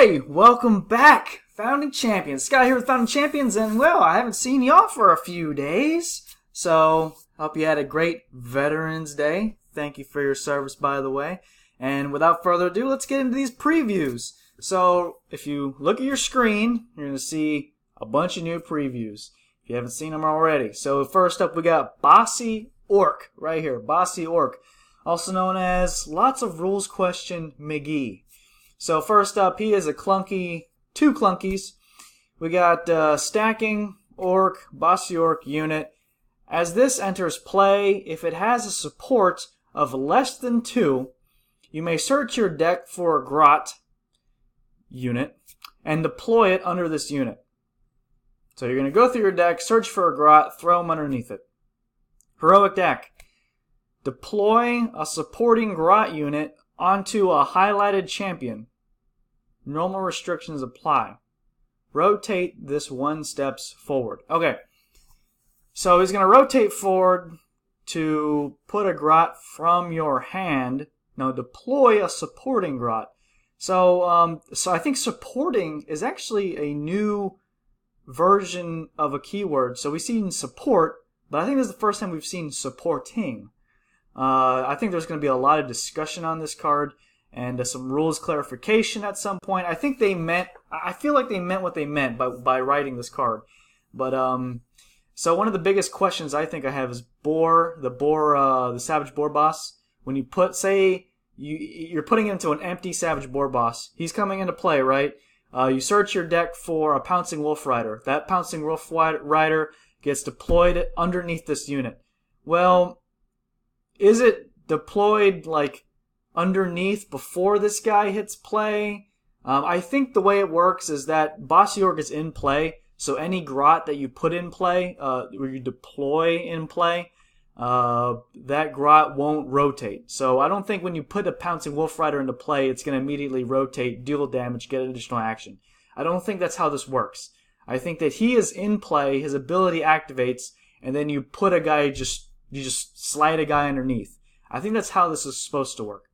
Hey, welcome back, Founding Champions. Scott here with Founding Champions, and well, I haven't seen y'all for a few days, so hope you had a great Veterans Day. Thank you for your service, by the way. And without further ado, let's get into these previews. So, if you look at your screen, you're going to see a bunch of new previews, if you haven't seen them already. So, first up, we got Bossy Orc, right here, Bossy Orc, also known as Lots of Rules Question McGee. So first up, he is a clunky, two clunkies. We got Stacking Orc, Bossy Orc unit. As this enters play, if it has a support of less than 2, you may search your deck for a Grot unit and deploy it under this unit. So you're going to go through your deck, search for a Grot, throw them underneath it. Heroic deck. Deploy a supporting Grot unit onto a highlighted champion. Normal restrictions apply. Rotate this 1 steps forward. Okay, so he's going to rotate forward to put a Grot from your hand. Now deploy a supporting Grot. So I think supporting is actually a new version of a keyword. So we've seen support, but I think this is the first time we've seen supporting. I think there's going to be a lot of discussion on this card and some rules clarification at some point. I feel like they meant what they meant by writing this card. But so one of the biggest questions I think I have is the Savage Boar boss. When you you're putting into an empty Savage Boar boss, he's coming into play, right? You search your deck for a Pouncing Wolf Rider. That Pouncing Wolf Rider gets deployed underneath this unit. Well, is it deployed like underneath before this guy hits play? I think the way it works is that Bossy Orc is in play, so any Grot that you put in play, or you deploy in play, that Grot won't rotate. So I don't think when you put a Pouncing Wolf Rider into play, it's going to immediately rotate, deal damage, get additional action. I don't think that's how this works. I think that he is in play, his ability activates, and then you put a guy you just slide a guy underneath. I think that's how this is supposed to work.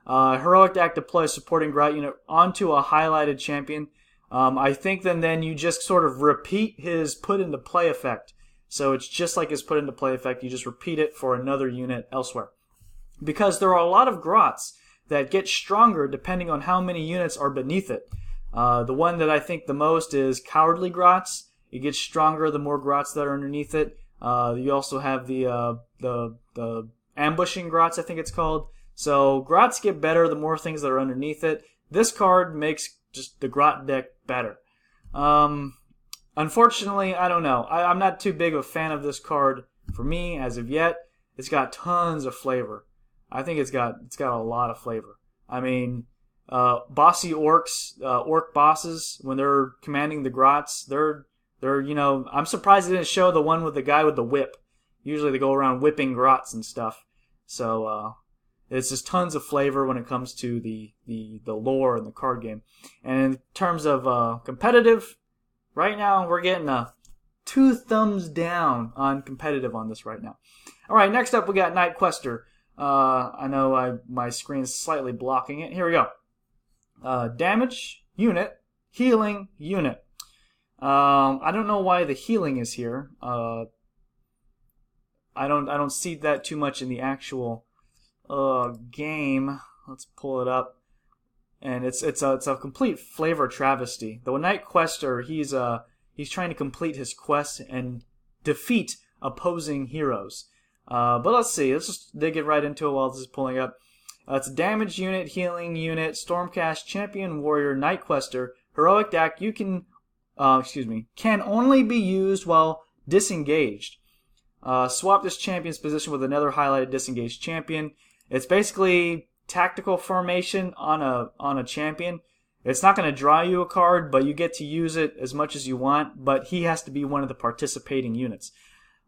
Heroic deck deploys supporting Grot unit onto a highlighted champion. I think then you just sort of repeat his put into play effect. So it's just like his put into play effect. You just repeat it for another unit elsewhere. Because there are a lot of Grots that get stronger depending on how many units are beneath it. The one that I think the most is Cowardly Grots. It gets stronger the more Grots that are underneath it. You also have the ambushing Grots, I think it's called. So Grots get better the more things that are underneath it. This card makes just the Grot deck better. Unfortunately, I don't know. I'm not too big of a fan of this card for me as of yet. It's got tons of flavor. I think it's got a lot of flavor. I mean, Bossy Orcs, Orc bosses, when they're commanding the Grots, they're I'm surprised they didn't show the one with the guy with the whip. Usually they go around whipping Grots and stuff. So it's just tons of flavor when it comes to the lore and the card game. And in terms of competitive, right now we're getting a 2 thumbs down on competitive on this right now. All right, next up we got Knight Questor. I know my screen is slightly blocking it. Here we go. Damage unit, healing unit. I don't know why the healing is here. I don't see that too much in the actual game. Let's pull it up, and it's a complete flavor travesty. The Knight Questor, he's trying to complete his quest and defeat opposing heroes. But let's see. Let's just dig it right into it while this is pulling up. It's a damage unit, healing unit, Stormcast, champion, warrior, Knight Questor, heroic deck. You can only be used while disengaged. Swap this champion's position with another highlighted disengaged champion. It's basically tactical formation on a champion. It's not going to draw you a card, but you get to use it as much as you want, but he has to be one of the participating units.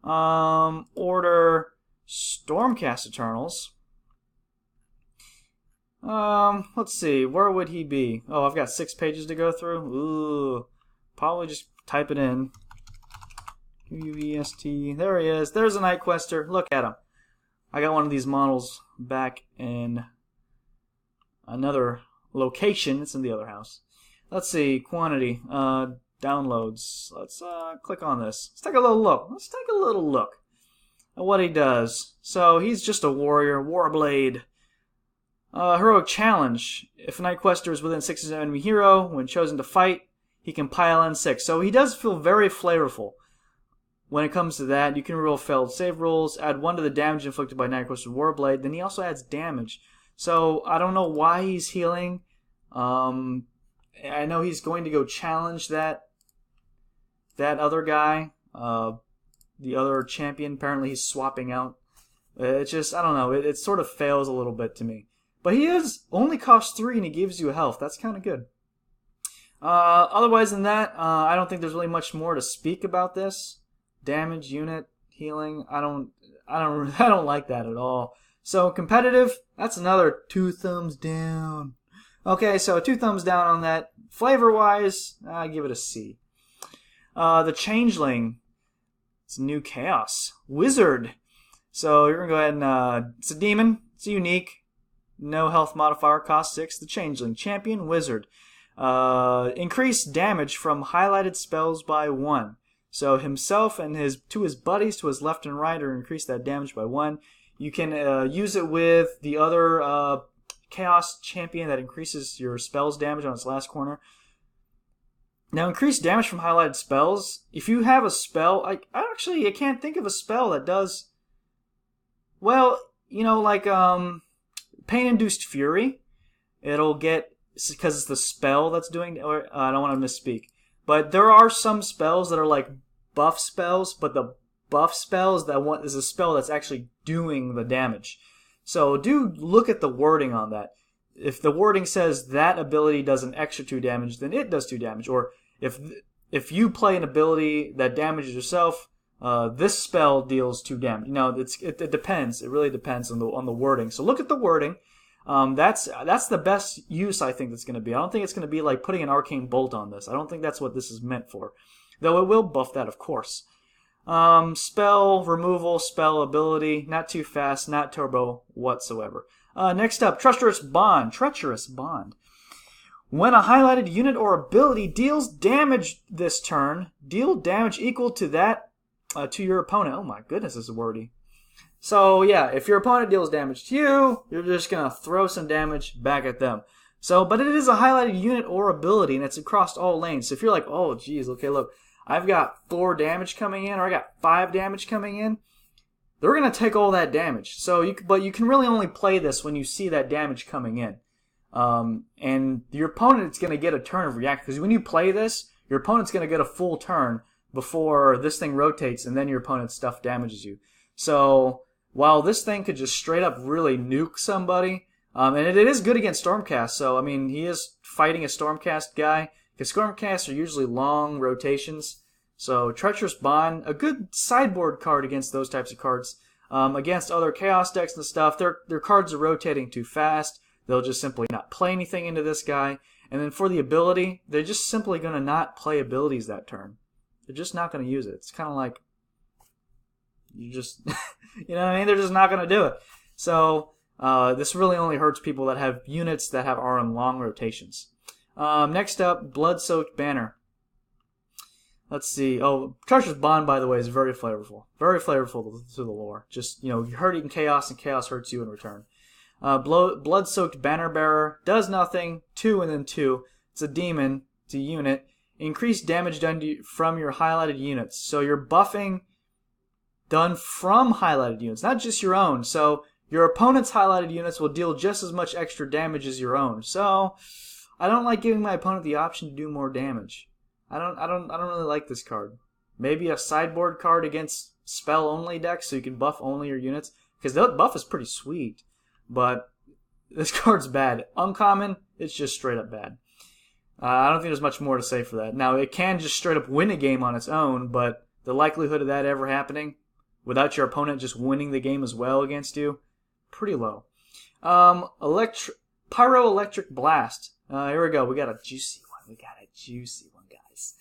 Order Stormcast Eternals. Let's see, where would he be? Oh, I've got 6 pages to go through. Ooh. Probably just type it in. QUEST. There he is. There's a Knight Questor. Look at him. I got one of these models back in another location. It's in the other house. Let's see, quantity, downloads. Let's click on this. Let's take a little look. Let's take a little look at what he does. So he's just a warrior, Warblade. Heroic challenge. If a Knight Questor is within 6 of an enemy hero, when chosen to fight, he can pile in 6. So he does feel very flavorful when it comes to that. You can roll failed save rolls, add 1 to the damage inflicted by Knight Questor Warblade. Then he also adds damage. So I don't know why he's healing. I know he's going to go challenge that other guy, the other champion. Apparently he's swapping out. It's just, I don't know, it sort of fails a little bit to me. But he is only costs 3 and he gives you health. That's kind of good. Otherwise than that, I don't think there's really much more to speak about this. Damage, unit, healing, I don't like that at all. So competitive, that's another 2 thumbs down. Okay, so 2 thumbs down on that. Flavor-wise, I give it a C. The Changeling, it's a new chaos. Wizard. So you're going to go ahead and, it's a demon, it's a unique. No health modifier, cost 6. The Changeling. Champion Wizard. Increase damage from highlighted spells by 1. So himself and his buddies to his left and right are increase that damage by 1. You can use it with the other Chaos Champion that increases your spells damage on its last corner. Now, increase damage from highlighted spells. If you have a spell, I can't think of a spell that does. Well, you know, like Pain-Induced Fury, it'll get, because it's the spell that's doing, or I don't want to misspeak, but there are some spells that are like buff spells, but the buff spells is a spell that's actually doing the damage. So do look at the wording on that. If the wording says that ability does an extra 2 damage, then it does 2 damage. Or if you play an ability that damages yourself, this spell deals 2 damage. You know, it depends. It really depends on the wording. So look at the wording. That's the best use I think that's going to be. I don't think it's going to be like putting an arcane bolt on this. I don't think that's what this is meant for. Though it will buff that, of course. Spell removal, spell ability, not too fast, not turbo whatsoever. Next up, Treacherous Bond. Treacherous Bond. When a highlighted unit or ability deals damage this turn, deal damage equal to that to your opponent. Oh my goodness, this is wordy. So yeah, if your opponent deals damage to you, you're just gonna throw some damage back at them. So, but it is a highlighted unit or ability, and it's across all lanes. So if you're like, oh geez, okay, look, I've got 4 damage coming in, or I got 5 damage coming in, they're gonna take all that damage. So, but you can really only play this when you see that damage coming in, and your opponent's gonna get a turn of react, because when you play this, your opponent's gonna get a full turn before this thing rotates, and then your opponent's stuff damages you. So while this thing could just straight up really nuke somebody, and it is good against Stormcast, so I mean, he is fighting a Stormcast guy, because Stormcasts are usually long rotations. So Treacherous Bond, a good sideboard card against those types of cards. Against other Chaos decks and stuff, their cards are rotating too fast. They'll just simply not play anything into this guy. And then for the ability, they're just simply going to not play abilities that turn. They're just not going to use it. It's kind of like, you just, you know what I mean? They're just not going to do it. So this really only hurts people that have units that are on long rotations. Next up, Blood-Soaked Banner. Let's see. Oh, Treacherous Bond, by the way, is very flavorful. Very flavorful to the lore. Just, you know, you're hurting Chaos, and Chaos hurts you in return. Blood-Soaked Banner Bearer does nothing. 2 and then 2. It's a demon. It's a unit. Increase damage done from your highlighted units. So you're buffing done from highlighted units, not just your own. So your opponent's highlighted units will deal just as much extra damage as your own. So I don't like giving my opponent the option to do more damage. I don't really like this card. Maybe a sideboard card against spell only decks, so you can buff only your units, because the buff is pretty sweet. But this card's bad. Uncommon, it's just straight up bad. I don't think there's much more to say for that. Now, it can just straight up win a game on its own, but the likelihood of that ever happening without your opponent just winning the game as well against you, pretty low. Pyro Electric Blast. Here we go. We got a juicy one. Guys.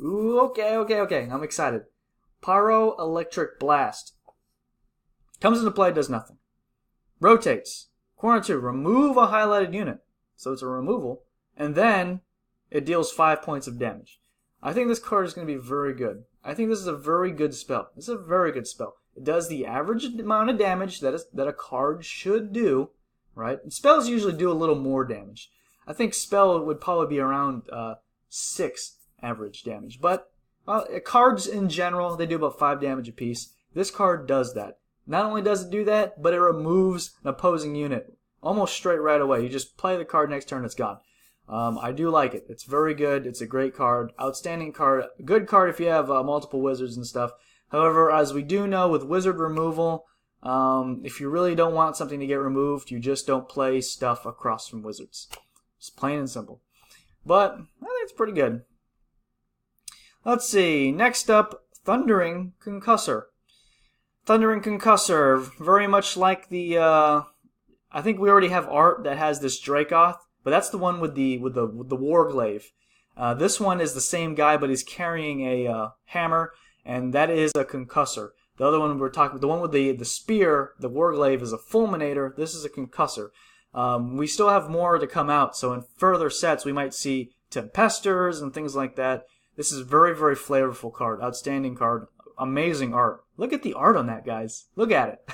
Ooh, okay. I'm excited. Pyro Electric Blast. Comes into play, does nothing. Rotates. Corner 2. Remove a highlighted unit. So it's a removal. And then it deals 5 points of damage. I think this card is going to be very good. I think this is a very good spell. This is a very good spell. It does the average amount of damage that a card should do, right? And spells usually do a little more damage. I think spell would probably be around 6 average damage. But cards in general, they do about 5 damage apiece. This card does that. Not only does it do that, but it removes an opposing unit almost straight right away. You just play the card, next turn it's gone. I do like it. It's very good. It's a great card. Outstanding card. Good card if you have multiple wizards and stuff. However, as we do know with wizard removal, if you really don't want something to get removed, you just don't play stuff across from wizards. It's plain and simple. But I think it's pretty good. Let's see. Next up, Thundering Concussor. Thundering Concussor, very much like the. I think we already have art that has this Dracoth, but that's the one with the Warglaive. This one is the same guy, but he's carrying a hammer, and that is a Concussor. The other one we're talking, the one with the spear, the Warglaive, is a Fulminator. This is a Concussor. We still have more to come out, so in further sets we might see Tempestors and things like that. This is a very, very flavorful card, outstanding card, amazing art. Look at the art on that, guys. Look at it.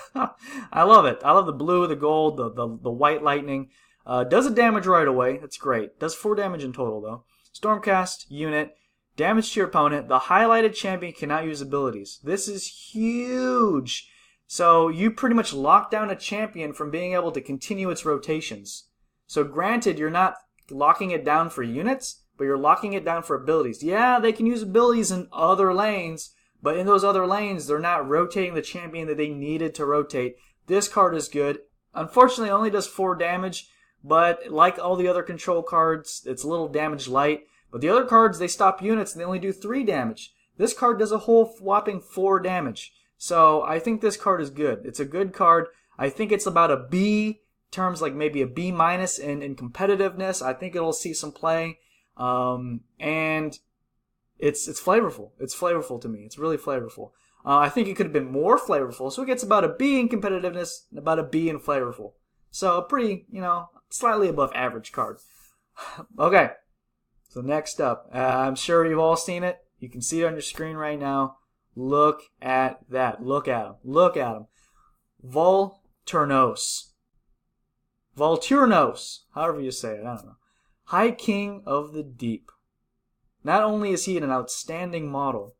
I love it. I love the blue, the gold, the white lightning. Does a damage right away. That's great. Does 4 damage in total, though. Stormcast unit. Damage to your opponent. The highlighted champion cannot use abilities. This is huge. So you pretty much lock down a champion from being able to continue its rotations. So granted, you're not locking it down for units, but you're locking it down for abilities. Yeah, they can use abilities in other lanes, but in those other lanes, they're not rotating the champion that they needed to rotate. This card is good. Unfortunately, it only does 4 damage, but like all the other control cards, it's a little damage light. But the other cards, they stop units and they only do 3 damage. This card does a whole whopping 4 damage. So I think this card is good. It's a good card. I think it's about a B, terms like maybe a B- in competitiveness. I think it'll see some play. And it's flavorful. It's flavorful to me. It's really flavorful. I think it could have been more flavorful. So it gets about a B in competitiveness and about a B in flavorful. So a pretty, slightly above average card. Okay. So next up, I'm sure you've all seen it. You can see it on your screen right now. Look at that. Look at him. Look at him. Volturnos. Volturnos. However you say it. I don't know. High King of the Deep. Not only is he an outstanding model,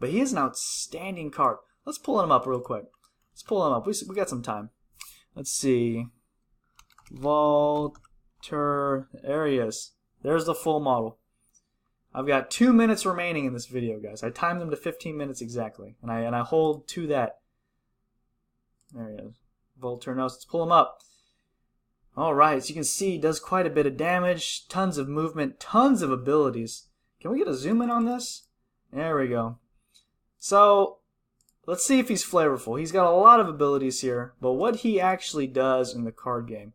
but he is an outstanding card. Let's pull him up real quick. Let's pull him up. We got some time. Let's see. There he is. There's the full model. I've got 2 minutes remaining in this video, guys. I timed them to 15 minutes exactly, and I hold to that. There he is. Volturnos. Let's pull him up. All right, so you can see he does quite a bit of damage, tons of movement, tons of abilities. Can we get a zoom in on this? There we go. So let's see if he's flavorful. He's got a lot of abilities here, but what he actually does in the card game.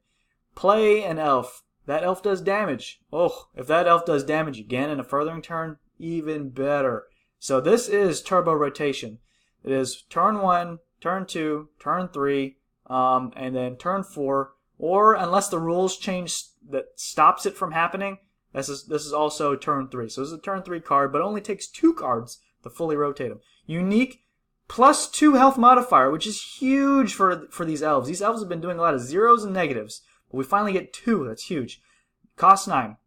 Play an elf. That elf does damage. Oh, if that elf does damage again in a furthering turn, even better. So this is turbo rotation. It is turn 1, turn 2, turn 3, and then turn 4. Or unless the rules change that stops it from happening, this is also turn 3. So this is a turn 3 card, but it only takes 2 cards to fully rotate them. Unique plus 2 health modifier, which is huge for these elves. These elves have been doing a lot of zeros and negatives, but we finally get 2. That's huge. Cost 9.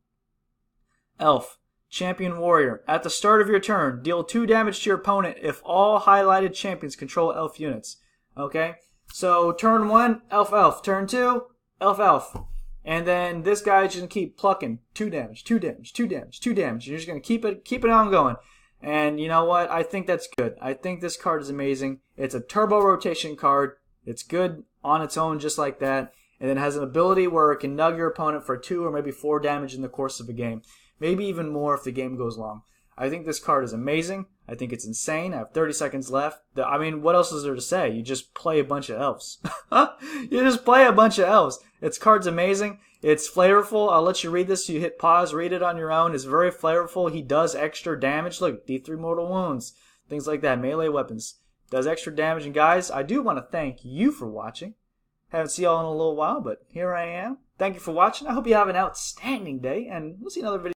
Elf. Champion Warrior. At the start of your turn, deal 2 damage to your opponent if all highlighted champions control elf units. Okay? So turn 1, elf. Turn 2, elf. And then this guy is just going to keep plucking 2 damage, 2 damage, 2 damage, 2 damage. You're just going to keep it on going. And you know what? I think that's good. I think this card is amazing. It's a turbo rotation card. It's good on its own just like that. And then it has an ability where it can nug your opponent for 2 or maybe 4 damage in the course of a game. Maybe even more if the game goes long. I think this card is amazing. I think it's insane. I have 30 seconds left. I mean, what else is there to say? You just play a bunch of elves. You just play a bunch of elves. Its card's amazing. It's flavorful. I'll let you read this. You hit pause, read it on your own. It's very flavorful. He does extra damage. Look, D3 mortal wounds. Things like that. Melee weapons. Does extra damage. And guys, I do want to thank you for watching. Haven't seen y'all in a little while, but here I am. Thank you for watching. I hope you have an outstanding day, and we'll see another video.